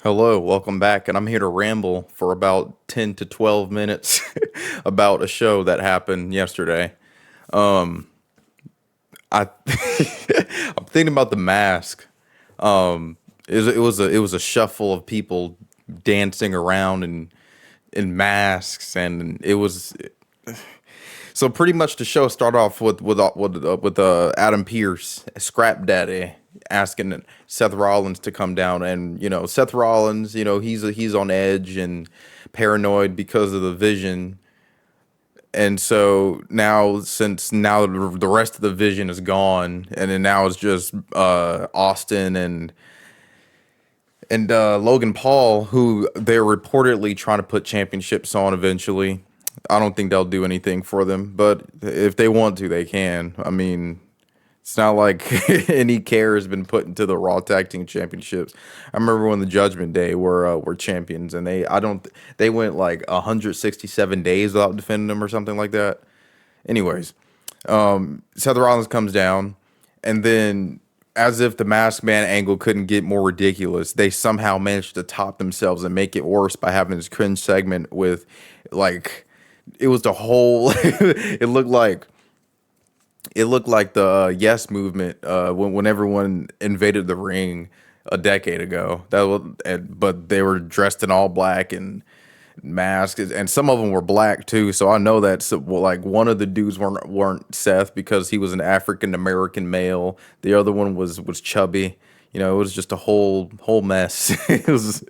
Hello, welcome back, and I'm here to ramble for about 10 to 12 minutes about a show that happened yesterday. I I'm thinking about the mask. It was a shuffle of people dancing around in masks, and it was so pretty much the show started off with Adam Pearce, Scrap Daddy, asking Seth Rollins to come down, and Seth Rollins, he's on edge and paranoid because of the Vision, and so now since now the rest of the Vision is gone, and then now it's just Austin and Logan Paul, who they're reportedly trying to put championships on eventually. I don't think they'll do anything for them, but if they want to, they can. I mean, it's not like any care has been put into the Raw Tag Team Championships. I remember when the Judgment Day were champions, and they went like 167 days without defending them or something like that. Anyways, Seth Rollins comes down, and then as if the Masked Man angle couldn't get more ridiculous, they somehow managed to top themselves and make it worse by having this cringe segment with, like, it was the whole. It looked like the Yes movement when everyone invaded the ring a decade ago. But they were dressed in all black and masks, and some of them were black too. So I know that like one of the dudes weren't Seth because he was an African American male. The other one was chubby. It was just a whole mess. It was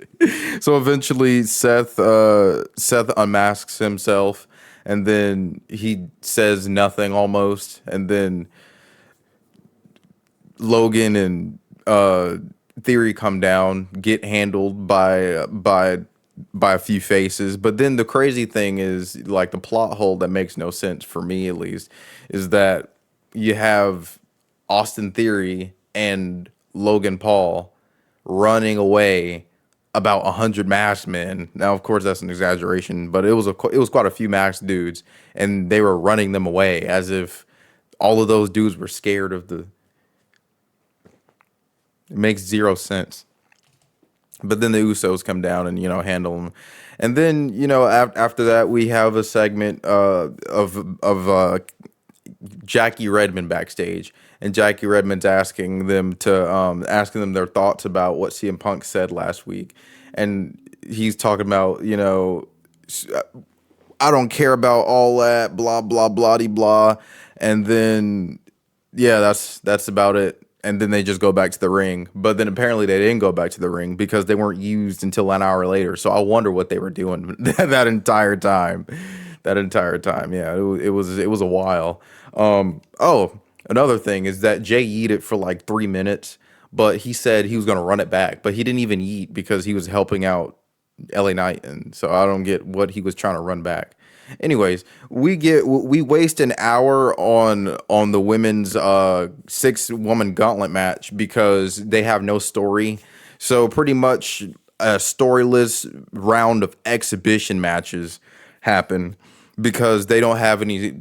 so eventually Seth unmasks himself, and then he says nothing almost, and then Logan and Theory come down, get handled by a few faces. But then the crazy thing is, like, the plot hole that makes no sense for me at least is that you have Austin Theory and Logan Paul running away about 100 masked men. Now, of course, that's an exaggeration, but it was quite a few masked dudes, and they were running them away as if all of those dudes were scared of the. It makes zero sense. But then the Usos come down and handle them, and then after that we have a segment of Jackie Redmond backstage, and Jackie Redmond's asking them their thoughts about what CM Punk said last week, and he's talking about I don't care about all that blah blah blah blah, and then yeah, that's about it. And then they just go back to the ring. But then apparently they didn't go back to the ring because they weren't used until an hour later. So I wonder what they were doing that entire time. That entire time, yeah, it was a while. Another thing is that Jay yeeted it for like 3 minutes, but he said he was gonna run it back, but he didn't even yeet because he was helping out LA Knight, and so I don't get what he was trying to run back. Anyways, we waste an hour on the women's 6-woman gauntlet match because they have no story. So pretty much a storyless round of exhibition matches happen because they don't have any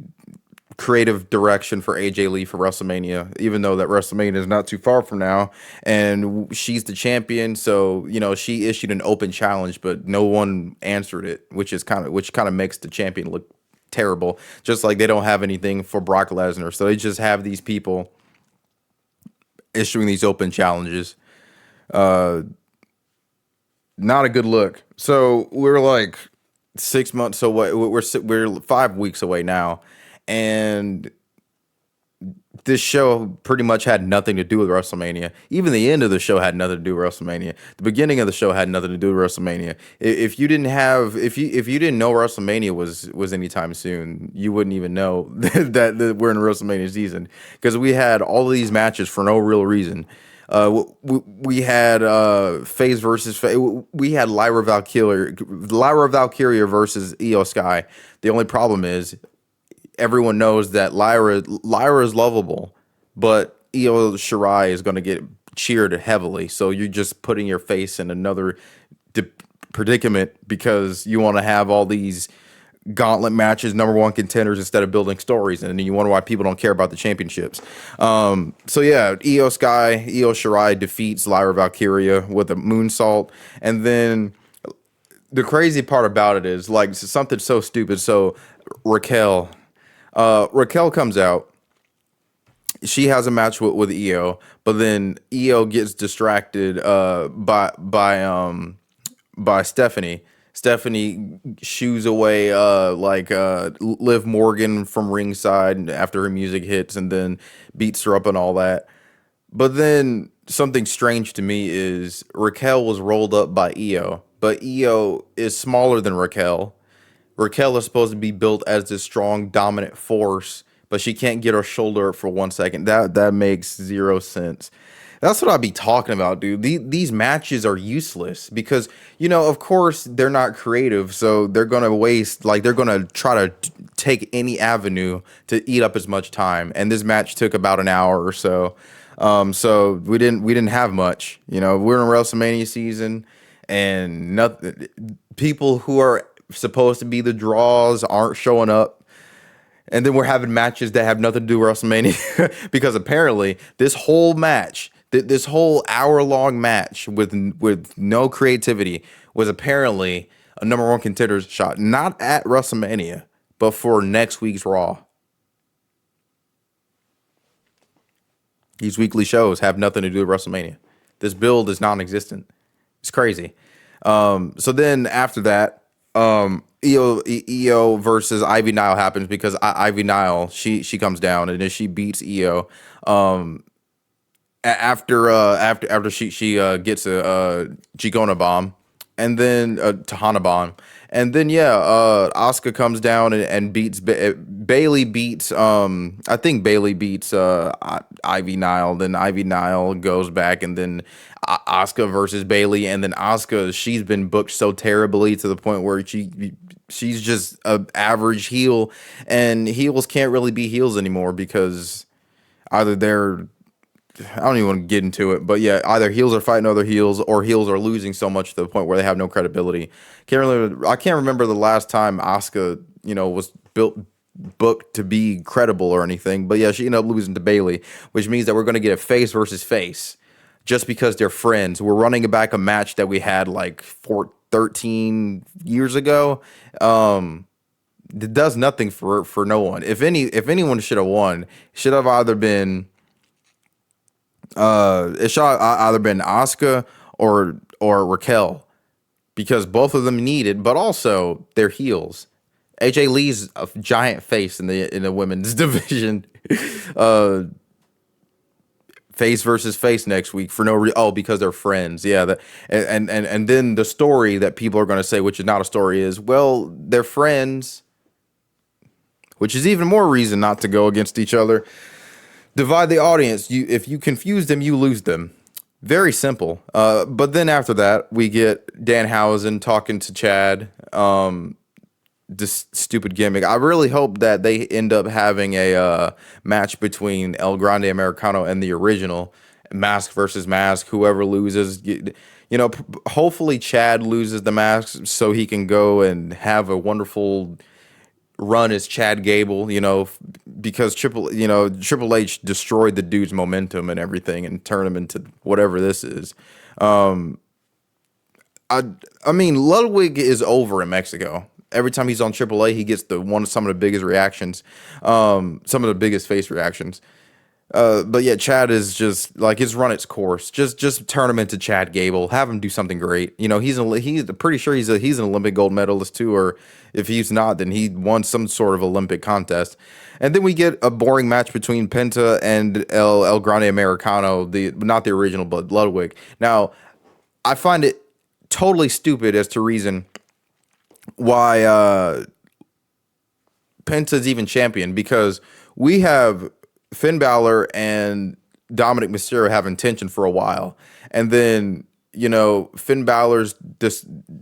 creative direction for AJ Lee for WrestleMania, even though that WrestleMania is not too far from now, and she's the champion. So she issued an open challenge, but no one answered it, which kind of makes the champion look terrible. Just like they don't have anything for Brock Lesnar, so they just have these people issuing these open challenges. Not a good look. So we're like 6 months away. We're 5 weeks away now, and this show pretty much had nothing to do with WrestleMania. Even the end of the show had nothing to do with WrestleMania. The beginning of the show had nothing to do with WrestleMania. If you didn't know WrestleMania was anytime soon, you wouldn't even know that we're in WrestleMania season because we had all of these matches for no real reason. We had Phase versus Phase. We had Lyra Valkyria versus Io Sky. The only problem is everyone knows that Lyra is lovable, but Io Shirai is going to get cheered heavily. So you're just putting your face in another predicament because you want to have all these gauntlet matches, number one contenders instead of building stories, and then you wonder why people don't care about the championships. So yeah, Io Shirai defeats Lyra Valkyria with a moonsault, and then the crazy part about it is like something so stupid. So Raquel, Raquel comes out. She has a match with Io, but then Io gets distracted by Stephanie. Stephanie shoos away Liv Morgan from ringside after her music hits, and then beats her up and all that. But then something strange to me is Raquel was rolled up by Io, but Io is smaller than Raquel. Raquel is supposed to be built as this strong, dominant force, but she can't get her shoulder up for 1 second. That makes zero sense. That's what I'd be talking about, dude. These matches are useless because, of course, they're not creative, so they're gonna waste, like they're gonna try to take any avenue to eat up as much time. And this match took about an hour or so. So we didn't have much. We're in WrestleMania season, and nothing. People who are supposed to be the draws aren't showing up. And then we're having matches that have nothing to do with WrestleMania because apparently this whole match, this whole hour-long match with no creativity was apparently a number one contender's shot, not at WrestleMania, but for next week's Raw. These weekly shows have nothing to do with WrestleMania. This build is non-existent. It's crazy. So then after that, Io versus Ivy Nile happens because Ivy Nile she comes down and then she beats Io. After she gets a Chikona bomb and then a Tahana bomb. And then Asuka comes down and beats Bailey beats I think Bailey beats Ivy Nile. Then Ivy Nile goes back and then Asuka versus Bailey, and then Asuka, she's been booked so terribly to the point where she's just a average heel, and heels can't really be heels anymore because either they're, I don't even want to get into it, but yeah, either heels are fighting other heels or heels are losing so much to the point where they have no credibility. I can't remember the last time Asuka, was booked to be credible or anything. But yeah, she ended up losing to Bailey, which means that we're going to get a face versus face just because they're friends. We're running back a match that we had like 13 years ago. It does nothing for no one. If anyone should have won, should have either been it should have either been Asuka or Raquel, because both of them need it, but also they're heels. AJ Lee's a giant face in the women's division. Face versus face next week for because they're friends. Yeah, and then the story that people are going to say, which is not a story, is, well, they're friends, which is even more reason not to go against each other. Divide the audience. If you confuse them, you lose them. Very simple. But then after that, we get Danhausen talking to Chad. This stupid gimmick. I really hope that they end up having a match between El Grande Americano and the original, mask versus mask. Whoever loses, hopefully Chad loses the mask so he can go and have a wonderful run as Chad Gable. Because Triple H destroyed the dude's momentum and everything and turned him into whatever this is. I mean, Ludwig is over in Mexico. Every time he's on AAA, he gets some of the biggest reactions, some of the biggest face reactions. But yeah, Chad is just like, it's run its course. Just turn him into Chad Gable. Have him do something great. He's pretty sure he's an Olympic gold medalist too, or if he's not, then he won some sort of Olympic contest. And then we get a boring match between Penta and El Grande Americano, not the original, but Ludwig. Now, I find it totally stupid as to reason why Penta's even champion, because we have Finn Balor and Dominic Mysterio having tension for a while, and then Finn Balor's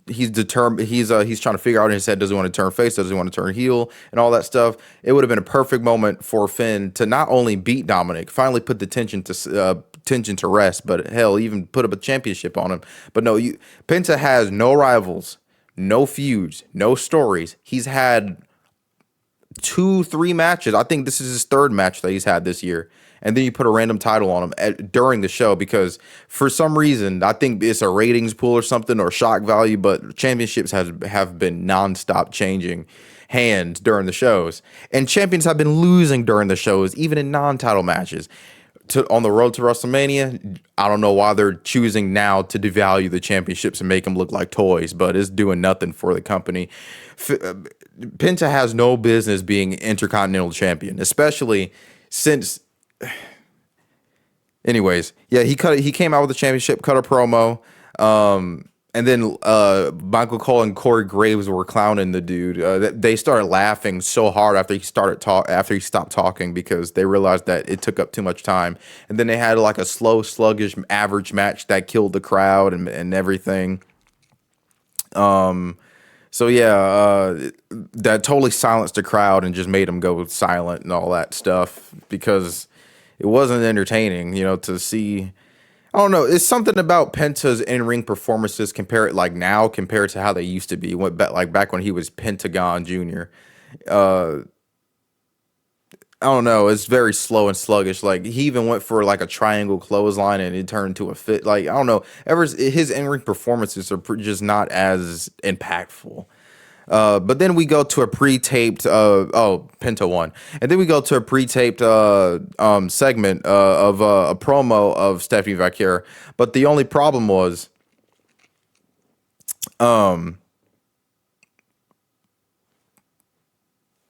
he's determined, he's trying to figure out in his head, does he want to turn face, does he want to turn heel, and all that stuff. It would have been a perfect moment for Finn to not only beat Dominic, finally put the tension to rest, but hell, even put up a championship on him. But no, Penta has no rivals. no feuds, no stories. He's had 2, 3 matches. I think this is his third match that he's had this year. And then you put a random title on him during the show because for some reason, I think it's a ratings pool or something or shock value, but championships have been nonstop changing hands during the shows. And champions have been losing during the shows, even in non-title matches. On the road to WrestleMania, I don't know why they're choosing now to devalue the championships and make them look like toys, but it's doing nothing for the company. Penta has no business being Intercontinental Champion, especially since. Anyways, yeah, he came out with the championship, cut a promo, and then Michael Cole and Corey Graves were clowning the dude. They started laughing so hard after he stopped talking because they realized that it took up too much time. And then they had like a slow, sluggish, average match that killed the crowd and everything. So yeah, that totally silenced the crowd and just made them go silent and all that stuff because it wasn't entertaining, to see. I don't know. It's something about Penta's in-ring performances compared to how they used to be. Back when he was Pentagon Jr. I don't know. It's very slow and sluggish. Like he even went for like a triangle clothesline and it turned into a fit. Like I don't know. His in-ring performances are just not as impactful. But then we go to a pre-taped Penta won, and then we go to a pre-taped segment of a promo of Stephanie Vaquer. But the only problem was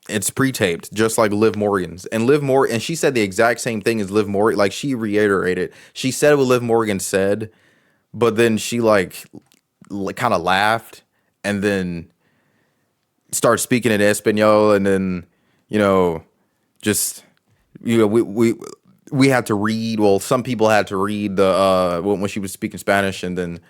it's pre-taped, just like Liv Morgan's. And she said the exact same thing as Liv Morgan. Like she reiterated, she said what Liv Morgan said, but then she kind of laughed and then start speaking in Espanol, and then just we had to read. Well, some people had to read the when she was speaking Spanish, and then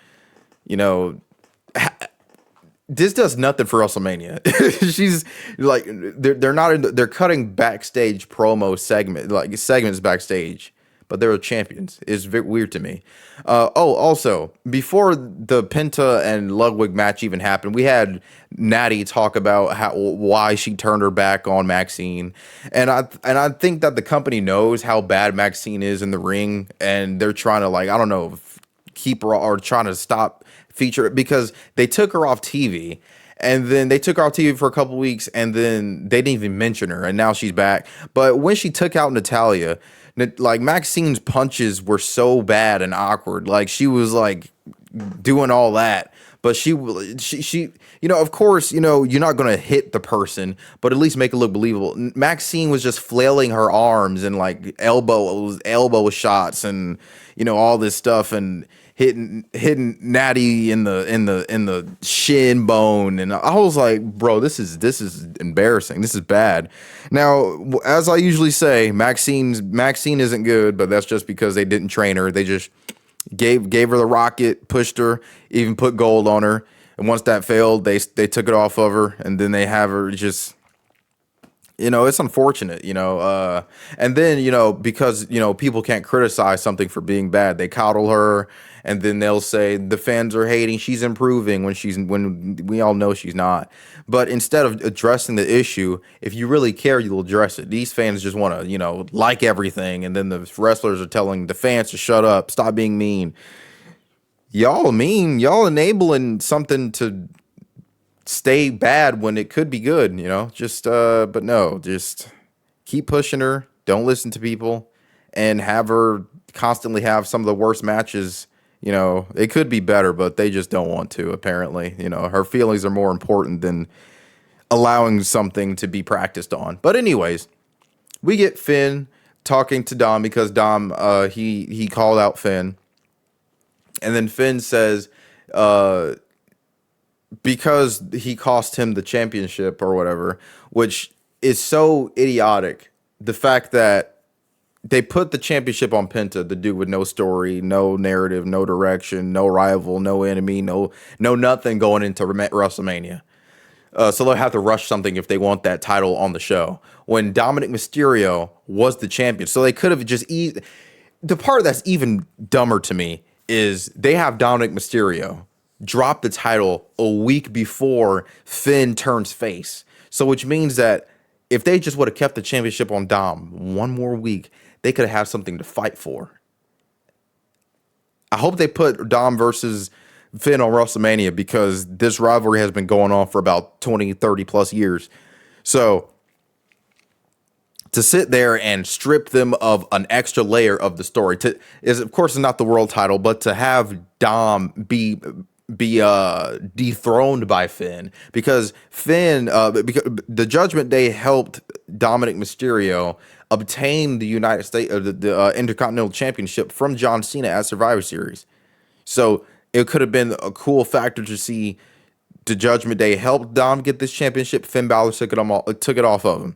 this does nothing for WrestleMania. She's like they're cutting backstage promo segments backstage, but they're champions. It's very weird to me. Also, before the Penta and Ludwig match even happened, we had Natty talk about why she turned her back on Maxine, and I think that the company knows how bad Maxine is in the ring, and they're trying to I don't know, keep her or trying to stop feature because they took her off TV. And then they took her off TV for a couple weeks, and then they didn't even mention her, and now she's back. But when she took out Natalia, Maxine's punches were so bad and awkward. Like she was doing all that, but she of course, you're not gonna hit the person, but at least make it look believable. Maxine was just flailing her arms and elbow shots and all this stuff and hitting Natty in the shin bone, and I was like, bro, this is embarrassing. This is bad. Now, as I usually say, Maxine isn't good, but that's just because they didn't train her. They just gave her the rocket, pushed her, even put gold on her, and once that failed, they took it off of her, and then they have her just. It's unfortunate, and then, because, people can't criticize something for being bad. They coddle her, and then they'll say the fans are hating. She's improving when we all know she's not. But instead of addressing the issue, if you really care, you'll address it. These fans just want to, like everything. And then the wrestlers are telling the fans to shut up, stop being mean. Y'all mean, y'all enabling something to stay bad when it could be good, but no, just keep pushing her. Don't listen to people and have her constantly have some of the worst matches. It could be better, but they just don't want to, apparently. Her feelings are more important than allowing something to be practiced on. But anyways, we get Finn talking to Dom because Dom, he called out Finn. And then Finn says, because he cost him the championship or whatever, which is so idiotic. The fact that they put the championship on Penta, the dude with no story, no narrative, no direction, no rival, no enemy, no nothing going into WrestleMania. So they'll have to rush something if they want that title on the show. When Dominic Mysterio was the champion. So they could have just the part that's even dumber to me is they have Dominic Mysterio. drop the title a week before Finn turns face. So which means that if they just would have kept the championship on Dom one more week, they could have had something to fight for. I hope they put Dom versus Finn on WrestleMania because this rivalry has been going on for about 20, 30 plus years. So to sit there and strip them of an extra layer of the story is of course not the world title, but to have Dom be dethroned by Finn because because the Judgment Day helped Dominic Mysterio obtain the United States the Intercontinental Championship from John Cena at Survivor Series. So it could have been a cool factor to see the Judgment Day help Dom get this championship. Finn Balor took it off of him.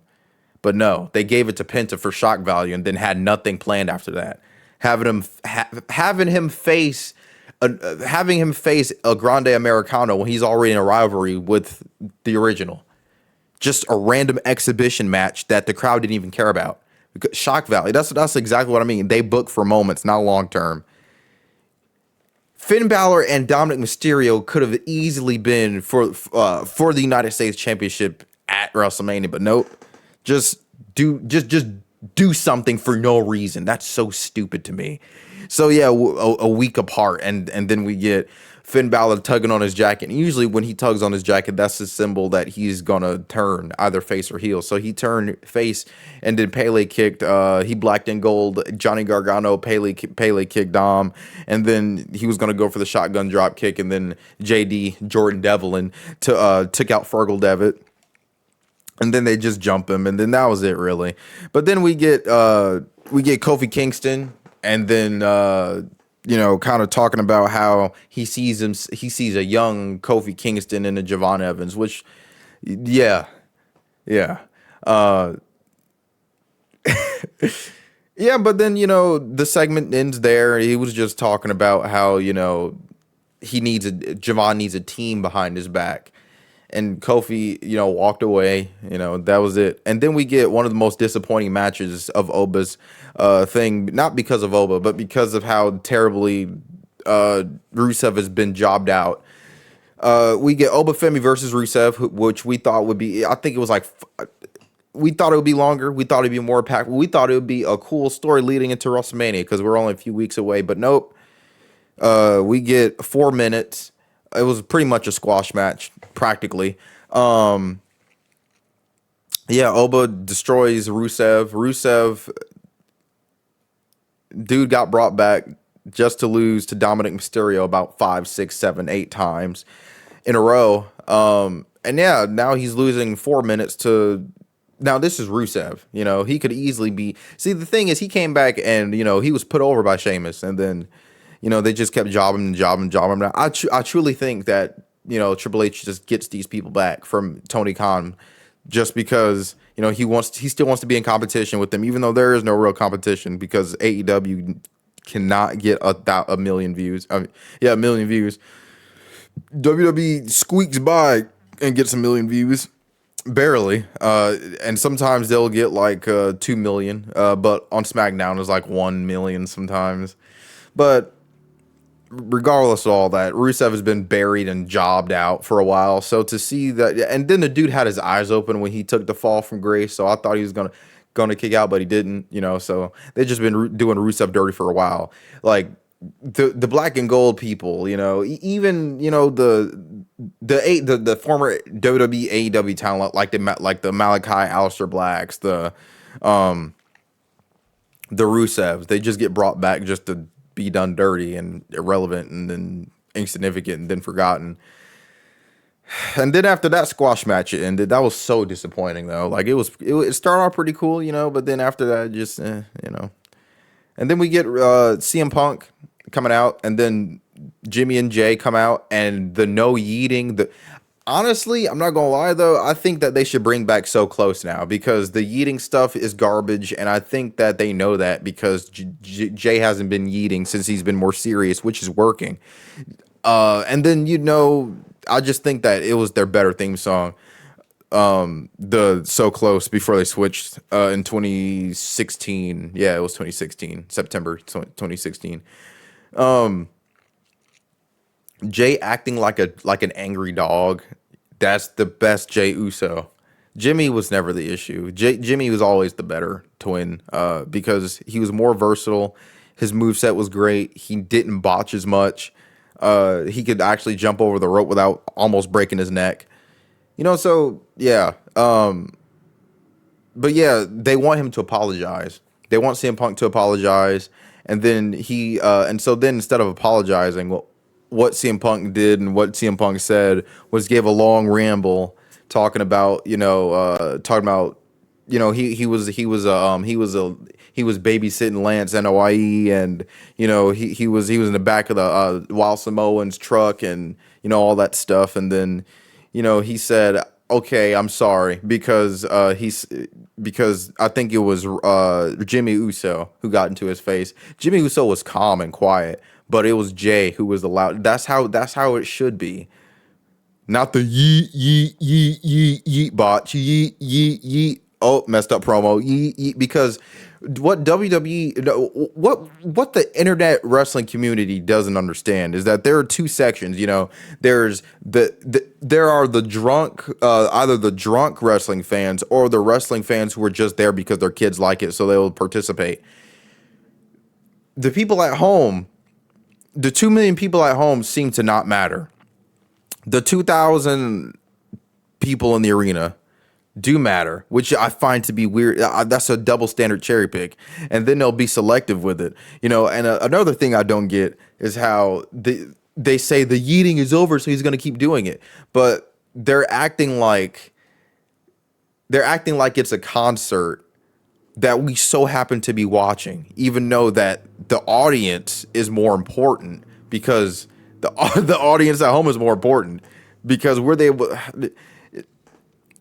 But no, they gave it to Penta for shock value and then had nothing planned after that. Having him face a Grande Americano when he's already in a rivalry with the original. Just a random exhibition match that the crowd didn't even care about. Shock value. That's exactly what I mean. They book for moments, not long term. Finn Balor and Dominic Mysterio could have easily been for the United States Championship at WrestleMania, but nope. Just do something for no reason. That's so stupid to me. So yeah, a week apart, and then we get Finn Balor tugging on his jacket. And usually when he tugs on his jacket, that's a symbol that he's gonna turn either face or heel. So he turned face, and then Pele kicked. He blacked in gold. Johnny Gargano, Pele kicked Dom, and then he was gonna go for the shotgun drop kick, and then Jordan Devlin took out Fergal Devitt. And then they just jump him, and then that was it, really. But then we get Kofi Kingston, and then kind of talking about how he sees a young Kofi Kingston and a Javon Evans, which, yeah, yeah, yeah. But then the segment ends there. He was just talking about how Javon needs a team behind his back. And Kofi, walked away. That was it. And then we get one of the most disappointing matches of Oba's thing, not because of Oba, but because of how terribly Rusev has been jobbed out. We get Oba Femi versus Rusev, which we thought would be, I think it was we thought it would be longer. We thought it'd be more packed. We thought it would be a cool story leading into WrestleMania because we're only a few weeks away. But nope. We get 4 minutes. It was pretty much a squash match, practically. Oba destroys Rusev, dude got brought back just to lose to Dominic Mysterio about 5, 6, 7, 8 times in a row. And yeah, now he's losing 4 minutes to. Now this is Rusev. He could easily be. See, the thing is, he came back and he was put over by Sheamus, and then. They just kept jobbing. I truly think that, Triple H just gets these people back from Tony Khan just because, he still wants to be in competition with them, even though there is no real competition because AEW cannot get a million views. A million views. WWE squeaks by and gets a million views. Barely. And sometimes they'll get 2 million. But on SmackDown it's 1 million sometimes. But regardless of all that, Rusev has been buried and jobbed out for a while. So to see that, and then the dude had his eyes open when he took the fall from Grace. So I thought he was gonna kick out, but he didn't. So they've just been doing Rusev dirty for a while. The black and gold people, even the former WWE AEW talent like the Malachi Aleister Blacks, the Rusevs, they just get brought back just to be done dirty and irrelevant and then insignificant and then forgotten. And then after that squash match it ended. That was so disappointing though. It started off pretty cool, but then after that just And then we get CM Punk coming out, and then Jimmy and Jay come out, and the no yeeting. Honestly, I'm not gonna lie though, I think that they should bring back So Close now because the yeeting stuff is garbage, and I think that they know that because Jay hasn't been yeeting since he's been more serious, which is working. And then I just think that it was their better theme song, the So Close, before they switched in 2016. Yeah, it was 2016, September 2016. Jay acting like an angry dog. That's the best Jay Uso. Jimmy was never the issue. Jimmy was always the better twin because he was more versatile. His moveset was great. He didn't botch as much. He could actually jump over the rope without almost breaking his neck. So yeah. But yeah, they want him to apologize. They want CM Punk to apologize, and then and so then instead of apologizing, what CM Punk did and what CM Punk said was gave a long ramble talking about he was babysitting Lance Noye, and he was in the back of the Wild Samoan's truck, and all that stuff, and then he said, okay, I'm sorry, because I think it was Jimmy Uso who got into his face. Jimmy Uso was calm and quiet, but it was Jay who was the loud. That's how it should be. Not the yeet yeet yeet yeet yeet bot yeet yeet yeet. Oh, messed up promo yeet yeet, because what WWE no, what the internet wrestling community doesn't understand is that there are two sections. There's there are the drunk, either the drunk wrestling fans or the wrestling fans who are just there because their kids like it, so they will participate. The people at home, the 2 million people at home seem to not matter. The 2,000 people in the arena do matter, which I find to be weird. That's a double standard cherry pick, and then they'll be selective with it. And another thing I don't get is how they say the yeeting is over, so he's going to keep doing it, but they're acting like it's a concert that we so happen to be watching, even though that the audience is more important, because the audience at home is more important, because we're they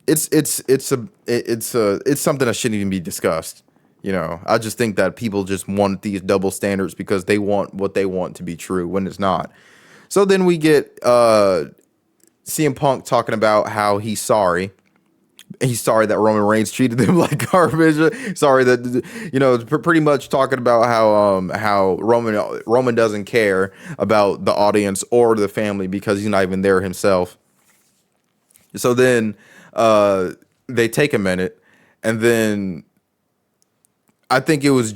it's something that shouldn't even be discussed. I just think that people just want these double standards because they want what they want to be true when it's not. So then we get CM Punk talking about how he's sorry. He's sorry that Roman Reigns treated them like garbage. Sorry that pretty much talking about how Roman doesn't care about the audience or the family because he's not even there himself. So then they take a minute, and then I think it was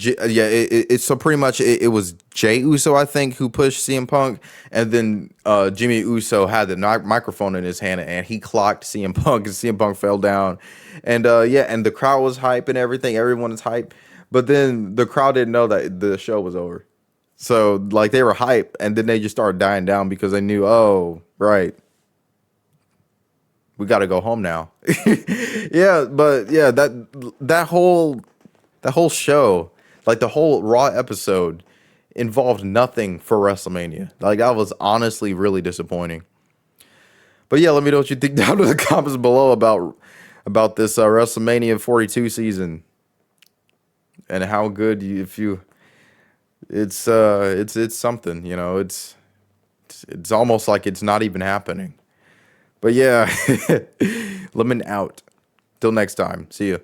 so pretty much it was Jay Uso, I think, who pushed CM Punk, and then Jimmy Uso had the microphone in his hand and he clocked CM Punk, and CM Punk fell down, and and the crowd was hype and everything. Everyone is hype, but then the crowd didn't know that the show was over. So like they were hype, and then they just started dying down because they knew, oh right, we got to go home now. Yeah, but yeah, that whole show, like the whole Raw episode, involved nothing for WrestleMania. Like that was honestly really disappointing. But yeah, let me know what you think down in the comments below about this WrestleMania 42 season, and how good it's something. It's almost like it's not even happening. But yeah, lemon out. Till next time. See ya.